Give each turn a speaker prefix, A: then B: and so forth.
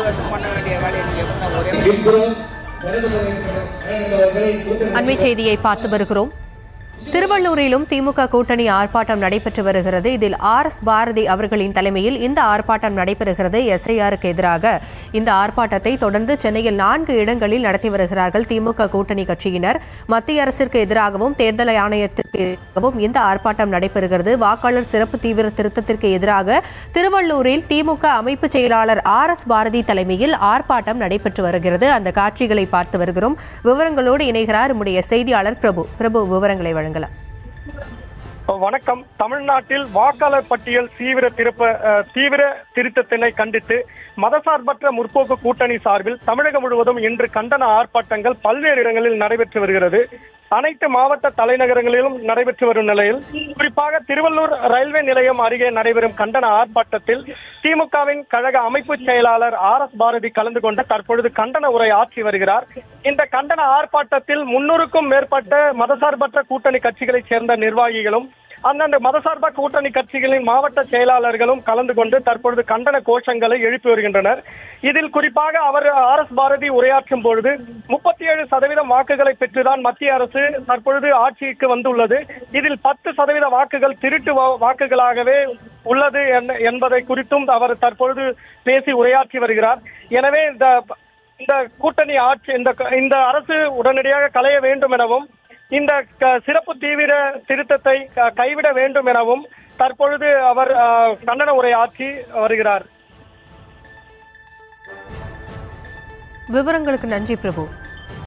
A: காலத்துக்கு பண்ண வேண்டிய வேலையை நீங்கள்
B: அண்மை செய்தியை பார்த்து வருகிறோம். திருவள்ளூரிலும் திமுக கூட்டணி ஆர்ப்பாட்டம் நடைபெற்று வருகிறது. இதில் ஆர்.எஸ். பாரதி அவர்களின் தலைமையில் இந்த ஆர்ப்பாட்டம் நடைபெறுகிறது. எஸ்ஐஆருக்கு எதிராக இந்த ஆர்ப்பாட்டத்தை தொடர்ந்து சென்னையில் 4 இடங்களில் நடத்தி வருகிறார்கள் திமுக கூட்டணி கட்சியினர். மத்திய அரசிற்கு எதிராகவும் தேர்தல் ஆணையத்திற்கு எதிராகவும் இந்த ஆர்ப்பாட்டம் நடைபெறுகிறது. வாக்காளர் சிறப்பு தீவிர திருத்தத்திற்கு எதிராக திருவள்ளூரில் திமுக அமைப்பு செயலாளர் ஆர்.எஸ். பாரதி தலைமையில் ஆர்ப்பாட்டம் நடைபெற்று வருகிறது. அந்த காட்சிகளை பார்த்து வருகிறோம். விவரங்களோடு இணைகிறார் நம்முடைய செய்தியாளர் பிரபு. விவரங்களை வழங்கலாம்.
C: வணக்கம். தமிழ்நாட்டில் வாக்காளர் பட்டியல் தீவிர திருத்தத்தினை கண்டித்து மதசார்பற்ற முற்போக்கு கூட்டணி சார்பில் தமிழகம் முழுவதும் இன்று கண்டன ஆர்ப்பாட்டங்கள் பல்வேறு இடங்களில் நடைபெற்று வருகிறது. அனைத்து மாவட்ட தலைநகரங்களிலும் நடைபெற்று வரும் நிலையில் குறிப்பாக திருவள்ளூர் ரயில்வே நிலையம் அருகே நடைபெறும் கண்டன ஆர்ப்பாட்டத்தில் திமுகவின் கழக அமைப்பு செயலாளர் ஆர்.எஸ். பாரதி கலந்து கொண்டு தற்பொழுது கண்டன உரை ஆற்றி வருகிறார். இந்த கண்டன ஆர்ப்பாட்டத்தில் 300க்கும் மேற்பட்ட மதசார்பற்ற கூட்டணி கட்சிகளைச் சேர்ந்த நிர்வாகிகளும் அந்தந்த மதசார்ப கூட்டணி கட்சிகளின் மாவட்ட செயலாளர்களும் கலந்து கொண்டு தற்பொழுது கண்டன கோஷங்களை எழுப்பி வருகின்றனர். இதில் குறிப்பாக அவர் ஆர்.எஸ். பாரதி உரையாற்றும் பொழுது 37% வாக்குகளை பெற்றுதான் மத்திய அரசு தற்பொழுது ஆட்சிக்கு வந்துள்ளது. இதில் 10% வாக்குகள் திருட்டு வாக்குகளாகவே உள்ளது என்பதை குறித்தும் அவர் தற்பொழுது பேசி உரையாற்றி வருகிறார். எனவே இந்த கூட்டணி ஆட்சி இந்த அரசு உடனடியாக களைய வேண்டும் எனவும் இந்த சிறப்பு தீவிர திருத்தத்தை கைவிட வேண்டும் எனவும் தற்பொழுது அவர் கண்டன உரை ஆற்றி வருகிறார்.
B: விவரங்களுக்கு நன்றி பிரபு.